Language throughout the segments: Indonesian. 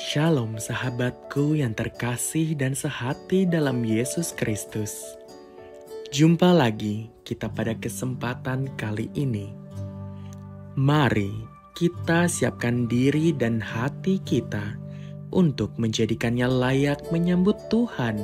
Shalom sahabatku yang terkasih dan sehati dalam Yesus Kristus. Jumpa lagi kita pada kesempatan kali ini. Mari kita siapkan diri dan hati kita untuk menjadikannya layak menyambut Tuhan,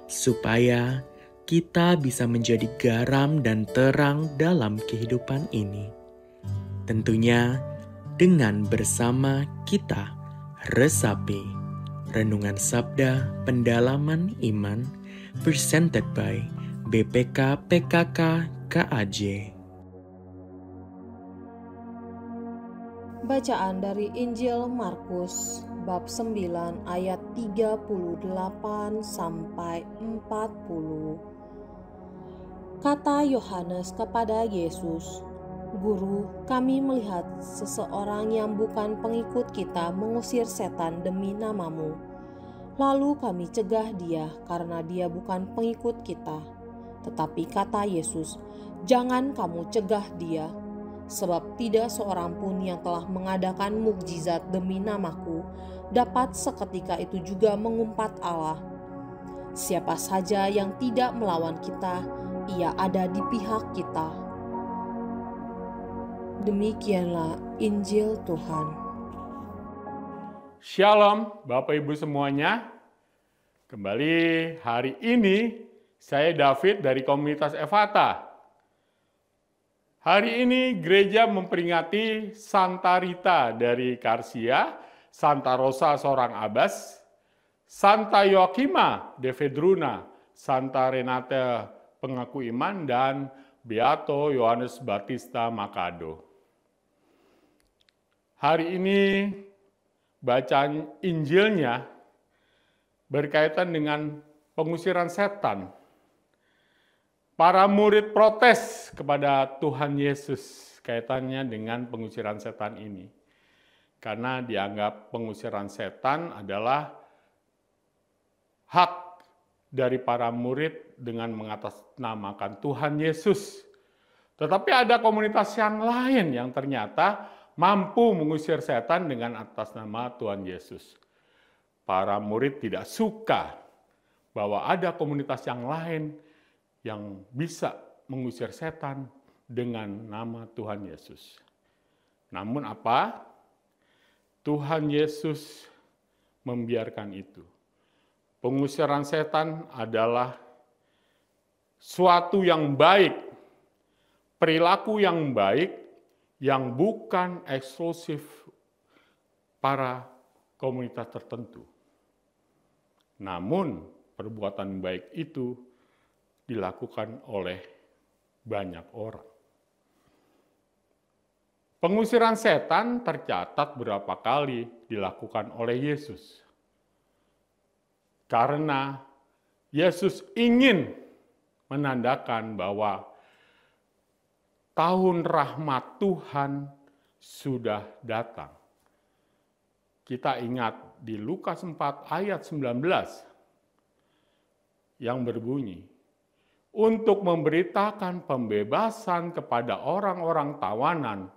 supaya kita bisa menjadi garam dan terang dalam kehidupan ini. Tentunya dengan bersama kita Resapi, Renungan Sabda Pendalaman Iman, presented by BPK PKK KAJ. Bacaan dari Injil Markus bab 9 ayat 38 sampai 40. Kata Yohanes kepada Yesus, "Guru, kami melihat seseorang yang bukan pengikut kita mengusir setan demi namamu. Lalu kami cegah dia karena dia bukan pengikut kita." Tetapi kata Yesus, "Jangan kamu cegah dia, sebab tidak seorang pun yang telah mengadakan mukjizat demi namaku dapat seketika itu juga mengumpat Allah. Siapa saja yang tidak melawan kita, ia ada di pihak kita." Demikianlah Injil Tuhan. Shalom Bapak Ibu semuanya. Kembali hari ini saya David dari komunitas Efata. Hari ini gereja memperingati Santa Rita dari Karsia, Santa Rosa seorang abbas, Santa Joachima de Vedruna, Santa Renata pengaku iman, dan Beato Yohanes Batista Makado. Hari ini bacaan Injilnya berkaitan dengan pengusiran setan. Para murid protes kepada Tuhan Yesus kaitannya dengan pengusiran setan ini. Karena dianggap pengusiran setan adalah hak dari para murid dengan mengatasnamakan Tuhan Yesus. Tetapi ada komunitas yang lain yang ternyata mampu mengusir setan dengan atas nama Tuhan Yesus. Para murid tidak suka bahwa ada komunitas yang lain yang bisa mengusir setan dengan nama Tuhan Yesus. Namun apa? Tuhan Yesus membiarkan itu. Pengusiran setan adalah suatu yang baik, perilaku yang baik, yang bukan eksklusif para komunitas tertentu. Namun perbuatan baik itu dilakukan oleh banyak orang. Pengusiran setan tercatat berapa kali dilakukan oleh Yesus. Karena Yesus ingin menandakan bahwa tahun rahmat Tuhan sudah datang. Kita ingat di Lukas 4 ayat 19 yang berbunyi, untuk memberitakan pembebasan kepada orang-orang tawanan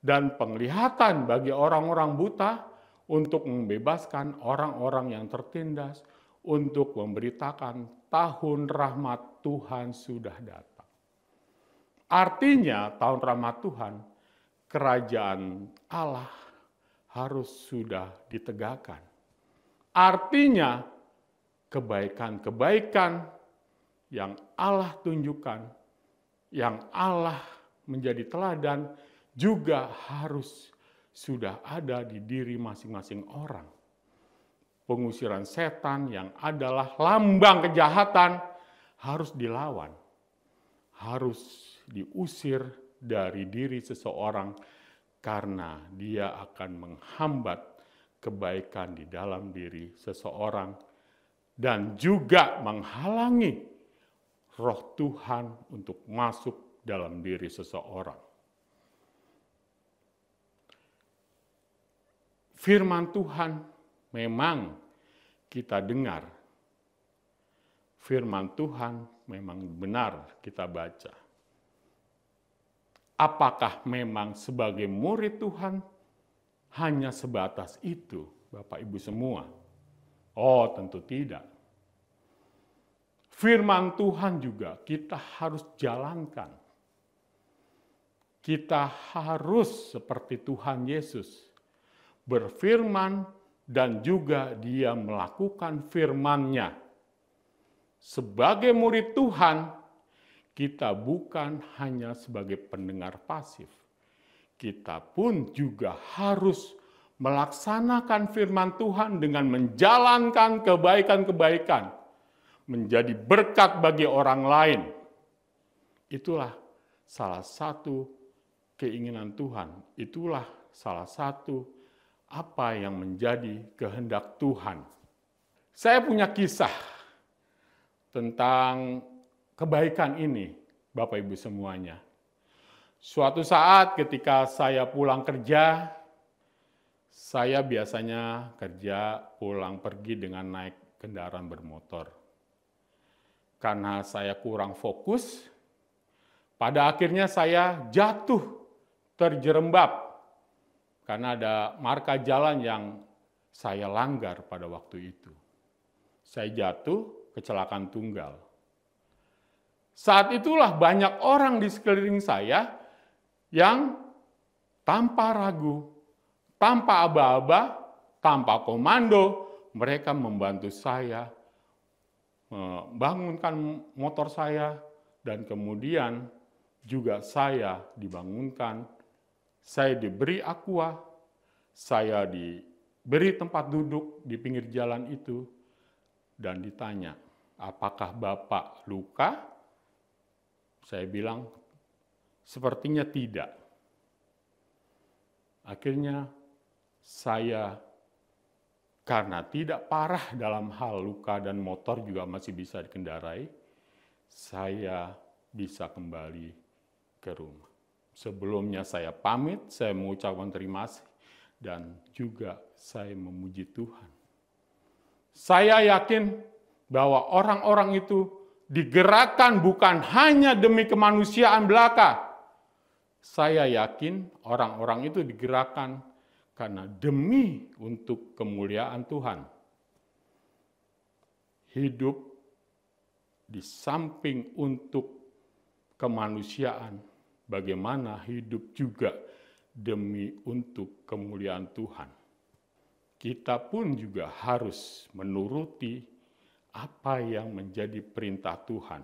dan penglihatan bagi orang-orang buta, untuk membebaskan orang-orang yang tertindas, untuk memberitakan tahun rahmat Tuhan sudah datang. Artinya tahun rahmat Tuhan, kerajaan Allah harus sudah ditegakkan. Artinya kebaikan-kebaikan yang Allah tunjukkan, yang Allah menjadi teladan, juga harus sudah ada di diri masing-masing orang. Pengusiran setan yang adalah lambang kejahatan harus dilawan, harus diusir dari diri seseorang karena dia akan menghambat kebaikan di dalam diri seseorang dan juga menghalangi roh Tuhan untuk masuk dalam diri seseorang. Firman Tuhan memang kita dengar. Firman Tuhan memang benar kita baca. Apakah memang sebagai murid Tuhan hanya sebatas itu Bapak Ibu semua? Oh, tentu tidak. Firman Tuhan juga kita harus jalankan. Kita harus seperti Tuhan Yesus, berfirman dan juga dia melakukan firman-Nya. Sebagai murid Tuhan, kita bukan hanya sebagai pendengar pasif. Kita pun juga harus melaksanakan firman Tuhan dengan menjalankan kebaikan-kebaikan, menjadi berkat bagi orang lain. Itulah salah satu keinginan Tuhan. Itulah salah satu apa yang menjadi kehendak Tuhan. Saya punya kisah tentang kebaikan ini, Bapak Ibu semuanya. Suatu saat ketika saya pulang kerja, saya biasanya kerja pulang pergi dengan naik kendaraan bermotor. Karena saya kurang fokus, pada akhirnya saya jatuh terjerembab karena ada marka jalan yang saya langgar pada waktu itu. Saya jatuh, kecelakaan tunggal. Saat itulah banyak orang di sekeliling saya yang tanpa ragu, tanpa aba-aba, tanpa komando, mereka membantu saya membangunkan motor saya, dan kemudian juga saya dibangunkan. Saya diberi aqua, saya diberi tempat duduk di pinggir jalan itu, dan ditanya, apakah Bapak luka? Saya bilang, sepertinya tidak. Akhirnya saya, karena tidak parah dalam hal luka dan motor juga masih bisa dikendarai, saya bisa kembali ke rumah. Sebelumnya saya pamit, saya mengucapkan terima kasih, dan juga saya memuji Tuhan. Saya yakin bahwa orang-orang itu digerakkan bukan hanya demi kemanusiaan belaka. Saya yakin orang-orang itu digerakkan karena demi untuk kemuliaan Tuhan. Hidup di samping untuk kemanusiaan, bagaimana hidup juga demi untuk kemuliaan Tuhan. Kita pun juga harus menuruti apa yang menjadi perintah Tuhan.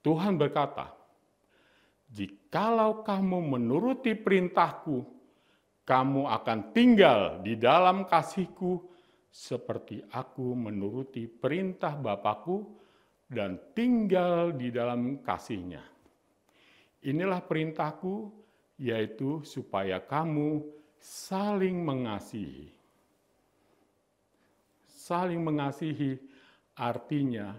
Tuhan berkata, "Jikalau kamu menuruti perintahku, kamu akan tinggal di dalam kasihku seperti aku menuruti perintah Bapakku dan tinggal di dalam kasihnya. Inilah perintahku, yaitu supaya kamu saling mengasihi." Saling mengasihi artinya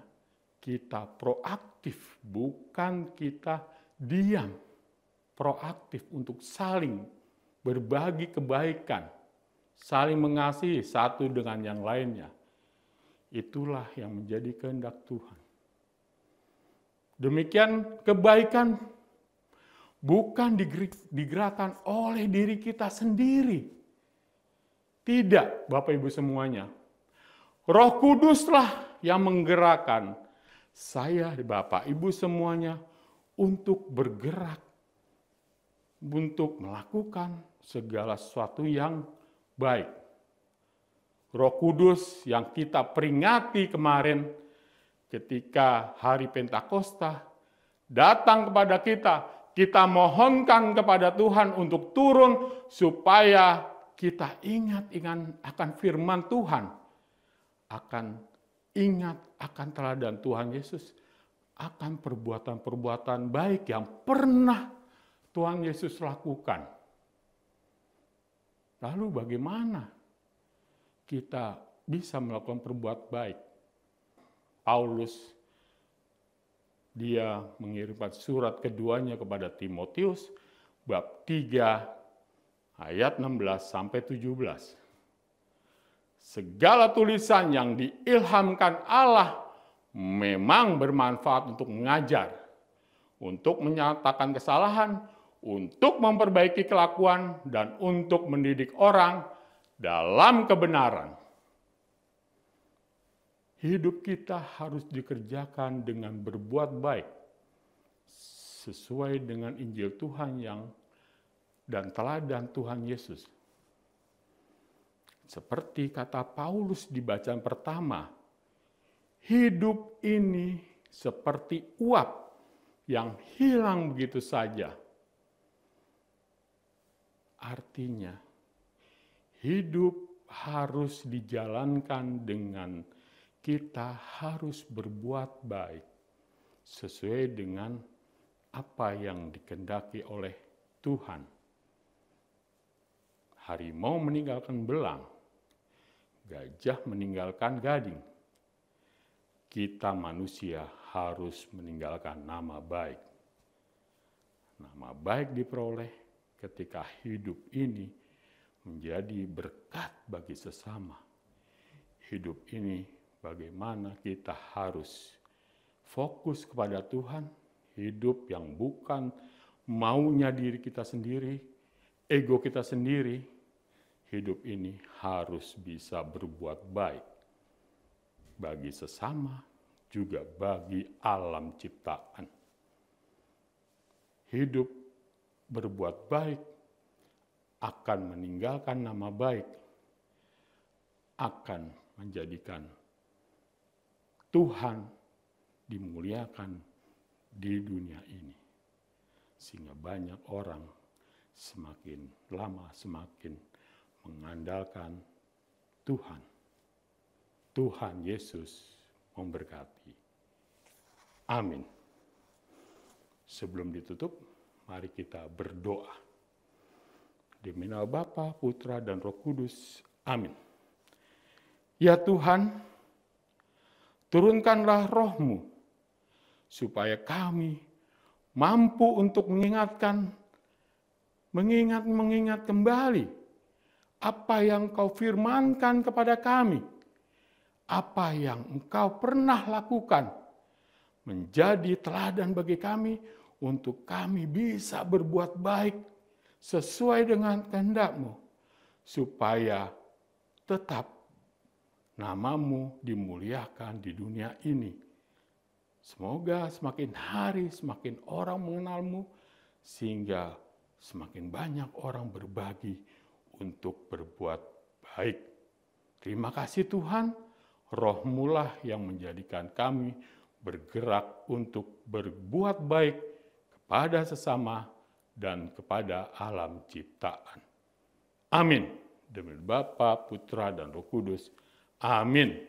kita proaktif, bukan kita diam. Proaktif untuk saling berbagi kebaikan, saling mengasihi satu dengan yang lainnya. Itulah yang menjadi kehendak Tuhan. Demikian kebaikan bukan digerakkan oleh diri kita sendiri. Tidak, Bapak Ibu semuanya. Roh Kuduslah yang menggerakkan saya, Bapak Ibu semuanya, untuk bergerak, untuk melakukan segala sesuatu yang baik. Roh Kudus yang kita peringati kemarin ketika hari Pentakosta datang kepada kita, kita mohonkan kepada Tuhan untuk turun supaya kita ingat akan firman Tuhan, akan ingat akan teladan Tuhan Yesus, akan perbuatan-perbuatan baik yang pernah Tuhan Yesus lakukan. Lalu bagaimana kita bisa melakukan perbuatan baik? Paulus, dia mengirimkan surat keduanya kepada Timotius, bab 3, ayat 16 sampai 17. Segala tulisan yang diilhamkan Allah memang bermanfaat untuk mengajar, untuk menyatakan kesalahan, untuk memperbaiki kelakuan, dan untuk mendidik orang dalam kebenaran. Hidup kita harus dikerjakan dengan berbuat baik sesuai dengan Injil Tuhan dan teladan Tuhan Yesus. Seperti kata Paulus di bacaan pertama, hidup ini seperti uap yang hilang begitu saja. Artinya, hidup harus dijalankan dengan kita harus berbuat baik sesuai dengan apa yang dikehendaki oleh Tuhan. Harimau meninggalkan belang, gajah meninggalkan gading. Kita manusia harus meninggalkan nama baik. Nama baik diperoleh ketika hidup ini menjadi berkat bagi sesama. Hidup ini bagaimana kita harus fokus kepada Tuhan, hidup yang bukan maunya diri kita sendiri, ego kita sendiri. Hidup ini harus bisa berbuat baik bagi sesama, juga bagi alam ciptaan. Hidup berbuat baik akan meninggalkan nama baik, akan menjadikan Tuhan dimuliakan di dunia ini. Sehingga banyak orang semakin lama semakin mengandalkan Tuhan. Tuhan Yesus memberkati. Amin. Sebelum ditutup, mari kita berdoa. Demi nama Bapa, Putra, dan Roh Kudus. Amin. Ya Tuhan, turunkanlah Roh-Mu, supaya kami mampu untuk mengingat kembali apa yang Kau firmankan kepada kami, apa yang Engkau pernah lakukan, menjadi teladan bagi kami untuk kami bisa berbuat baik sesuai dengan kehendak-Mu, supaya tetap nama-Mu dimuliakan di dunia ini. Semoga semakin hari semakin orang mengenal-Mu, sehingga semakin banyak orang berbagi untuk berbuat baik. Terima kasih Tuhan, Roh-Mu lah yang menjadikan kami bergerak untuk berbuat baik kepada sesama dan kepada alam ciptaan. Amin. Demi Bapa, Putra, dan Roh Kudus. Amin.